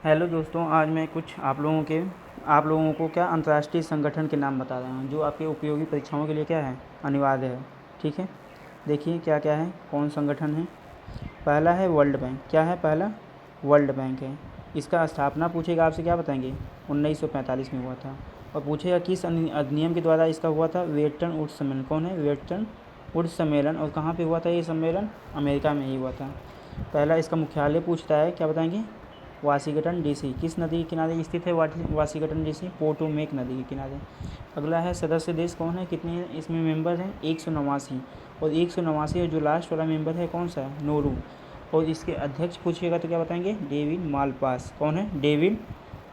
Hello दोस्तों, आज मैं कुछ आप लोगों को क्या अंतर्राष्ट्रीय संगठन के नाम बता रहा हूँ जो आपके उपयोगी परीक्षाओं के लिए क्या है, अनिवार्य है। ठीक है, देखिए क्या क्या है, कौन संगठन है। पहला है वर्ल्ड बैंक। क्या है पहला? वर्ल्ड बैंक है। इसका स्थापना पूछेगा आपसे, क्या बताएंगे? 1945 में हुआ था। और पूछेगा किस अधिनियम के द्वारा इसका हुआ था? वेटन वुड्स सम्मेलन। कौन है? वेटन वुड्स सम्मेलन। और कहाँ पे हुआ था ये सम्मेलन? अमेरिका में ही हुआ था। पहला इसका मुख्यालय पूछता है, क्या बताएंगे? Washington DC. किस नदी के किनारे स्थित है वाशिंगटन डीसी? पोटोमेक नदी के किनारे। अगला है सदस्य देश कौन है, कितने इसमें मेंबर हैं? 189। और 189 और जो लास्ट वाला मेंबर है कौन सा? नोरू। और इसके अध्यक्ष पूछिएगा तो क्या बताएंगे? David Malpass. कौन है? David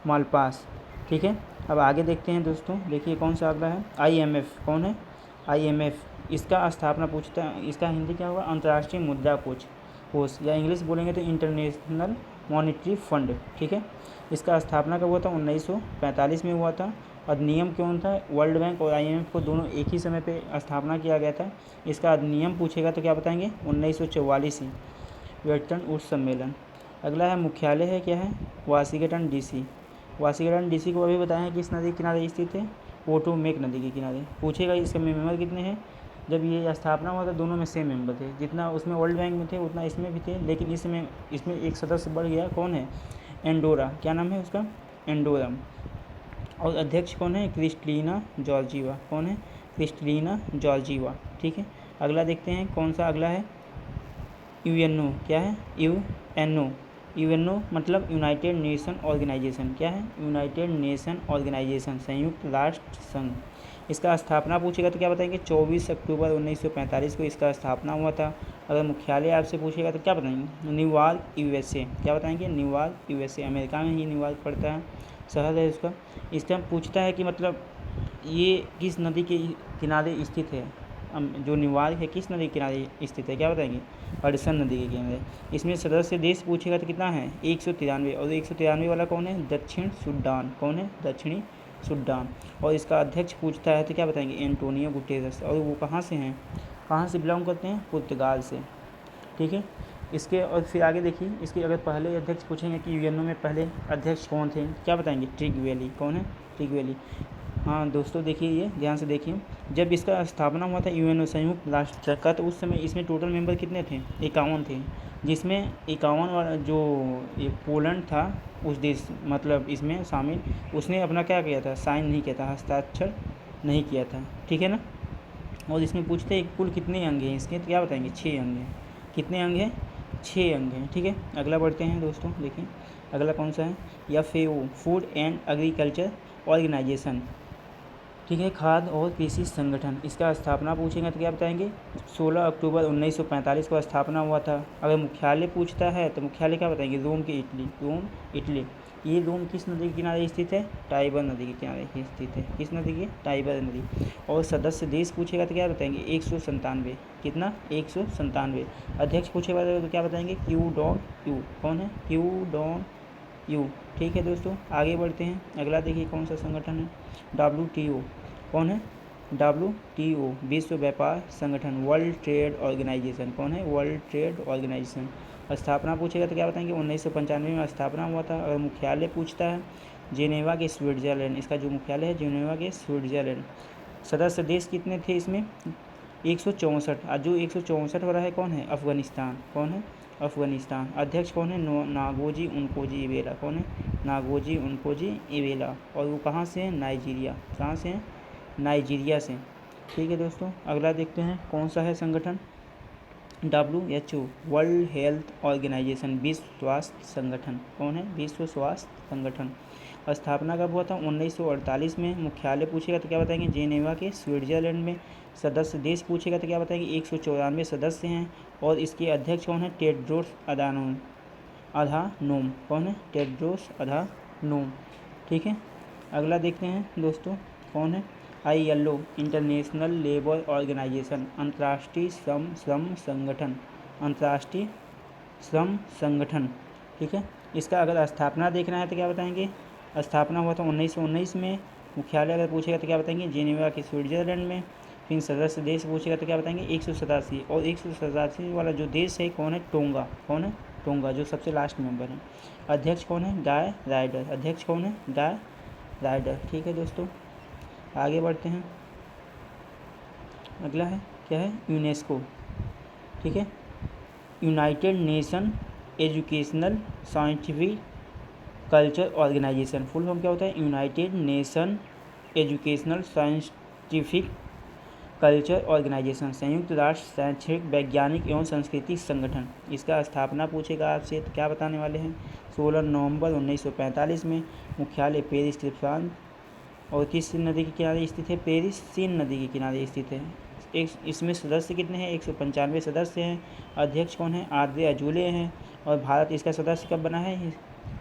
Malpass. ठीक है, अब आगे देखते हैं दोस्तों। देखिए कौन सा अगला है? आईएमएफ। कौन है? आईएमएफ। इसका स्थापना पूछता है, इसका हिंदी क्या होगा? अंतर्राष्ट्रीय मुद्रा कोष, या इंग्लिश बोलेंगे तो इंटरनेशनल मॉनिटरी फंड। ठीक है, इसका स्थापना कब हुआ था? 1945 में हुआ था। अधिनियम कौन था? वर्ल्ड बैंक और आईएमएफ को दोनों एक ही समय पे स्थापना किया गया था। इसका अधिनियम पूछेगा तो क्या बताएंगे? 1944 ही, वेटन वुड्स सम्मेलन। अगला है मुख्यालय है, क्या है? Washington DC. वाशिंगटन डीसी को अभी बताया है किस नदी के किनारे स्थित है? पोटोमेक नदी के किनारे। पूछेगा इसके मेंबर कितने हैं? जब ये स्थापना हुआ था दोनों में सेम मेंबर थे, जितना उसमें वर्ल्ड बैंक में थे उतना इसमें भी थे, लेकिन इसमें एक सदस्य बढ़ गया। कौन है? एंडोरा। क्या नाम है उसका? एंडोरा। और अध्यक्ष कौन है? Kristalina Georgieva. कौन है? Kristalina Georgieva. ठीक है, अगला देखते हैं कौन सा अगला है? यूएनओ। क्या है? यूएनओ। यूएनओ मतलब यूनाइटेड नेशन ऑर्गेनाइजेशन। क्या है? यूनाइटेड नेशन ऑर्गेनाइजेशन, संयुक्त राष्ट्र संघ। इसका स्थापना पूछेगा तो क्या बताएंगे? 24 अक्टूबर 1945 को इसका स्थापना हुआ था। अगर मुख्यालय आपसे पूछेगा तो क्या बताएंगे? New York USA. क्या बताएंगे? न्यूयॉर्क यूएसए, अमेरिका में ही न्यूयॉर्क पड़ता है, शहर है इसका। इसका पूछता है कि मतलब ये किस नदी के किनारे स्थित है? जो न्यूयॉर्क है किस नदी के किनारे स्थित है? क्या बताएंगे? हडसन नदी के किनारे। इसमें सदस्य देश पूछेगा तो कितना है? 193। और 193 वाला कौन है? दक्षिण सूडान। कौन है? दक्षिणी सूडान। और इसका अध्यक्ष पूछता है तो क्या बताएंगे? Antonio Guterres. और वो कहाँ से हैं? कहाँ से बिलोंग करते हैं? पुर्तगाल से। ठीक है, इसके और फिर आगे देखिए, इसके अगर पहले अध्यक्ष पूछेंगे कि यूएनओ में पहले अध्यक्ष कौन थे, क्या बताएंगे? ट्रिगवेली। कौन है? ट्रिगवेली। हाँ दोस्तों, देखिए ये ध्यान से देखिए, जब इसका स्थापना हुआ था यूएनओ संयुक्त राष्ट्र का, तो उस समय इसमें टोटल मेंबर कितने थे? 51 थे, जिसमें 51 वाला जो ये पोलैंड था उस देश मतलब इसमें शामिल, उसने अपना क्या किया था? साइन नहीं किया था, हस्ताक्षर नहीं किया था। ठीक है ना। और इसमें पूछते हैं कुल कितने अंग हैं इसके, तो क्या बताएंगे? 6 अंग हैं। कितने अंग हैं? 6 अंग हैं। ठीक है, अगला बढ़ते हैं दोस्तों। देखिए अगला कौन सा है? FAO, Food and Agriculture Organization. ठीक है, खाद्य और कृषि संगठन। इसका स्थापना पूछेंगे तो क्या बताएंगे? 16 अक्टूबर 1945 को स्थापना हुआ था। अगर मुख्यालय पूछता है तो मुख्यालय क्या बताएंगे? रोम के इटली। रोम, इटली। ये रोम किस नदी के किनारे स्थित है? टाइबर नदी के किनारे स्थित है। किस नदी के? टाइबर नदी। और सदस्य देश पूछेगा तो क्या बताएंगे? 197। कितना? 197। अध्यक्ष पूछेगा तो क्या बताएंगे? Qu Dongyu. कौन है? Qu Dongyu. ठीक है दोस्तों, आगे बढ़ते हैं। अगला देखिए कौन सा संगठन है? WTO। कौन है? WTO, विश्व व्यापार संगठन, वर्ल्ड ट्रेड ऑर्गेनाइजेशन। कौन है? World Trade Organization. स्थापना पूछेगा तो क्या बताएंगे? 1995 में स्थापना हुआ था। और मुख्यालय पूछता है जेनेवा के स्विट्जरलैंड। इसका जो मुख्यालय है जेनेवा के स्विट्जरलैंड। सदस्य देश कितने थे इसमें? 164। और जो 164 वाला है कौन है? अफगानिस्तान। कौन है? अफगानिस्तान। अध्यक्ष कौन है? नागोजी उनकोजी इवेला। कौन है? नागोजी उनकोजी इवेला। और वो कहाँ से हैं? नाइजीरिया। कहाँ से हैं? नाइजीरिया से। ठीक है दोस्तों, अगला देखते हैं कौन सा है संगठन? WHO, वर्ल्ड हेल्थ ऑर्गेनाइजेशन, विश्व स्वास्थ्य संगठन। कौन है? विश्व स्वास्थ्य संगठन। स्थापना कब हुआ था? 1948 में। मुख्यालय पूछेगा तो क्या बताएंगे? जेनेवा के स्विट्जरलैंड में। सदस्य देश पूछेगा तो क्या बताएंगे? 194 सदस्य हैं। और इसके अध्यक्ष कौन है? Tedros Adhanom. कौन है? Tedros Adhanom. ठीक है, अगला देखते हैं दोस्तों कौन है? ILO, इंटरनेशनल लेबर ऑर्गेनाइजेशन, अंतर्राष्ट्रीय श्रम संगठन। अंतर्राष्ट्रीय श्रम संगठन। ठीक है, इसका अगर स्थापना देखना है तो क्या बताएंगे? स्थापना हुआ था 1919 में। मुख्यालय अगर पूछेगा तो क्या बताएंगे? जेनेवा के स्विट्जरलैंड में। फिर सदस्य देश पूछेगा तो क्या बताएंगे? 187। और 187 वाला जो देश है कौन है? टोंगा। कौन है? टोंगा जो सबसे लास्ट मेंबर है। अध्यक्ष कौन है? गाय राइडर। अध्यक्ष कौन है? गाय राइडर। ठीक है दोस्तों, आगे बढ़ते हैं। अगला है क्या है? यूनेस्को। ठीक है, United Nation Educational Scientific Culture Organization. Full form क्या होता है? United Nation Educational Scientific Culture Organization, संयुक्त राष्ट्र शैक्षणिक वैज्ञानिक एवं सांस्कृतिक संगठन। इसका स्थापना पूछेगा आपसे तो क्या बताने वाले हैं? 16 नवंबर 1945 में। मुख्यालय पेरिस फ्रांस। और किस नदी के किनारे स्थित है? पेरिस सीन नदी के किनारे स्थित है। इसमें सदस्य कितने हैं? 195 सदस्य हैं। अध्यक्ष कौन है? आद्रे अजूले हैं। और भारत इसका सदस्य कब बना है?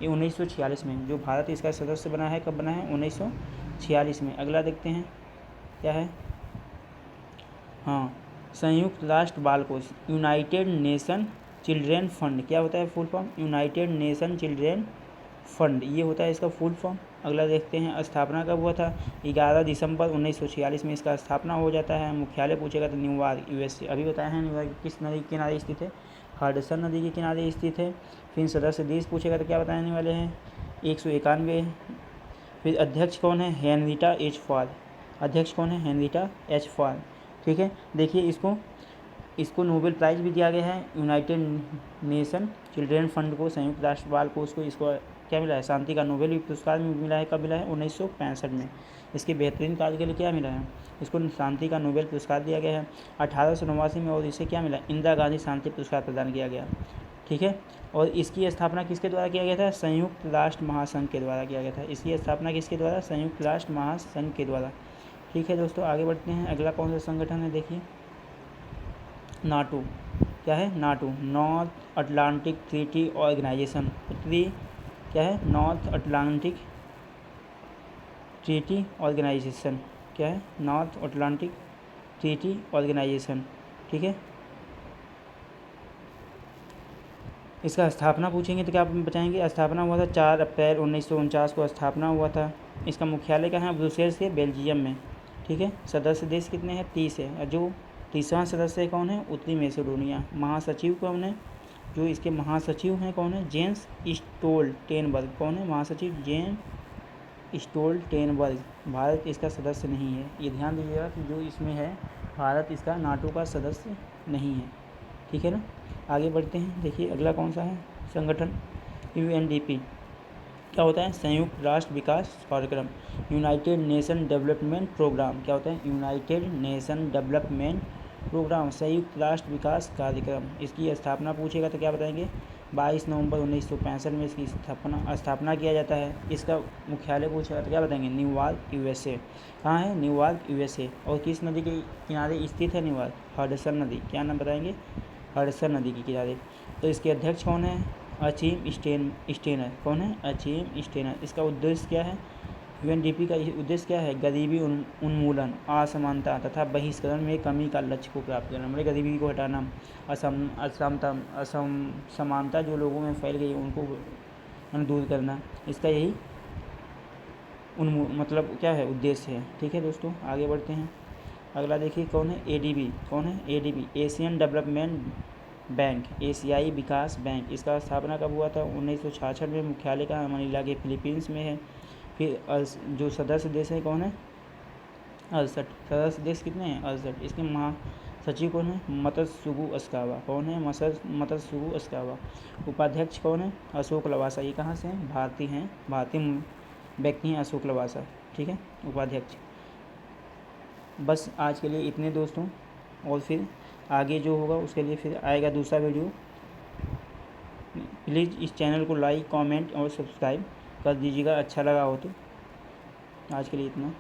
ये 1946 में। जो भारत इसका सदस्य बना है कब बना है? 1946 में। अगला देखते हैं क्या है? हाँ, संयुक्त राष्ट्र बाल कोष, यूनाइटेड नेशन चिल्ड्रेन फंड। क्या होता है full form? United nation children fund, ये होता है इसका फुल फॉर्म। अगला देखते हैं, स्थापना कब हुआ था? 11 दिसंबर 1946 में इसका स्थापना हो जाता है। मुख्यालय पूछेगा तो न्यूयॉर्क यूएसए। अभी बताया है न्यूयॉर्क किस नदी के किनारे स्थित है? हडसन नदी के किनारे स्थित है। फिर सदस्य देश पूछेगा तो क्या बताने वाले हैं? 191। फिर अध्यक्ष कौन है? Henrietta H fall. अध्यक्ष कौन है? Henrietta H fall. ठीक है, देखिए इसको नोबेल प्राइज़ भी दिया गया है। यूनाइटेड नेशन चिल्ड्रेन फंड को, संयुक्त राष्ट्र बाल कोष को, इसको क्या मिला है? शांति का नोबेल पुरस्कार मिला है। कब मिला है? 1965 में। इसके बेहतरीन कार्य के लिए क्या मिला है? इसको शांति का नोबेल पुरस्कार दिया गया है 1889 में। और इसे क्या मिला? इंदिरा गांधी शांति पुरस्कार प्रदान किया गया। ठीक है, और इसकी स्थापना किसके द्वारा किया गया था? संयुक्त राष्ट्र महासंघ के द्वारा किया गया था। इसकी स्थापना किसके द्वारा? संयुक्त राष्ट्र महासंघ के द्वारा। ठीक है दोस्तों, आगे बढ़ते हैं। अगला कौन सा संगठन है? देखिए, नाटो। क्या है? NATO, North Atlantic Treaty Organization. उत्तरी क्या है? North Atlantic Treaty Organization. क्या है? North Atlantic Treaty Organization. ठीक है, इसका स्थापना पूछेंगे तो क्या बताएंगे? स्थापना हुआ था 4 अप्रैल 1949 को स्थापना हुआ था। इसका मुख्यालय कहाँ है? ब्रुसेल्स के बेल्जियम में। ठीक है, सदस्य देश कितने हैं? 30 है। जो 30वां सदस्य कौन है? उत्तरी मैसेडोनिया। महासचिव कौन है? जो इसके महासचिव हैं कौन है? Jens Stoltenberg. कौन है महासचिव? Jens Stoltenberg. भारत इसका सदस्य नहीं है। ये ध्यान दीजिएगा कि जो इसमें है भारत इसका नाटो का सदस्य नहीं है। ठीक है ना, आगे बढ़ते हैं। देखिए अगला कौन सा है संगठन? यूएनडीपी। क्या होता है? संयुक्त राष्ट्र विकास कार्यक्रम, यूनाइटेड नेशन डेवलपमेंट प्रोग्राम। क्या होता है? यूनाइटेड नेशन डेवलपमेंट प्रोग्राम, संयुक्त राष्ट्र विकास कार्यक्रम। इसकी स्थापना पूछेगा तो क्या बताएंगे? 22 नवंबर 1965 में इसकी स्थापना किया जाता है। इसका मुख्यालय पूछेगा तो क्या बताएंगे? New York USA. कहाँ है? New York USA. और किस नदी के किनारे स्थित है न्यूयॉर्क? हडसन नदी। क्या नाम बताएंगे? हडसन नदी के किनारे। तो इसके अध्यक्ष कौन है? Achim Steiner. कौन है? Achim Steiner. इसका उद्देश्य क्या है? यूएनडीपी का उद्देश्य क्या है? गरीबी उन्मूलन, असमानता तथा बहिष्करण में कमी का लक्ष्य को प्राप्त करना, मतलब गरीबी को हटाना, असमानता जो लोगों में फैल गई उनको दूर करना। इसका यही मतलब क्या है? उद्देश्य है। ठीक है दोस्तों, आगे बढ़ते हैं। अगला देखिए कौन है? एडीबी। कौन है? एडीबी, एशियन डेवलपमेंट बैंक, एशियाई विकास बैंक। इसका स्थापना कब हुआ था? 1966 में। मुख्यालय का मनीला के फिलीपींस में है। फिर जो सदस्य देश है कौन है? 68। सदस्य देश कितने हैं? 68। इसके महासचिव कौन है? मतसुगु अस्कावा। कौन है? मतसुगु अस्कावा। उपाध्यक्ष कौन है? अशोक लवासा। ये कहाँ से हैं? भारतीय हैं, भारतीय व्यक्ति हैं अशोक लवासा। ठीक है, उपाध्यक्ष। बस आज के लिए इतने दोस्तों, और फिर आगे जो होगा उसके लिए फिर आएगा दूसरा वीडियो। प्लीज़ इस चैनल को लाइक, कमेंट और सब्सक्राइब कर दीजिएगा, अच्छा लगा हो तो। आज के लिए इतना।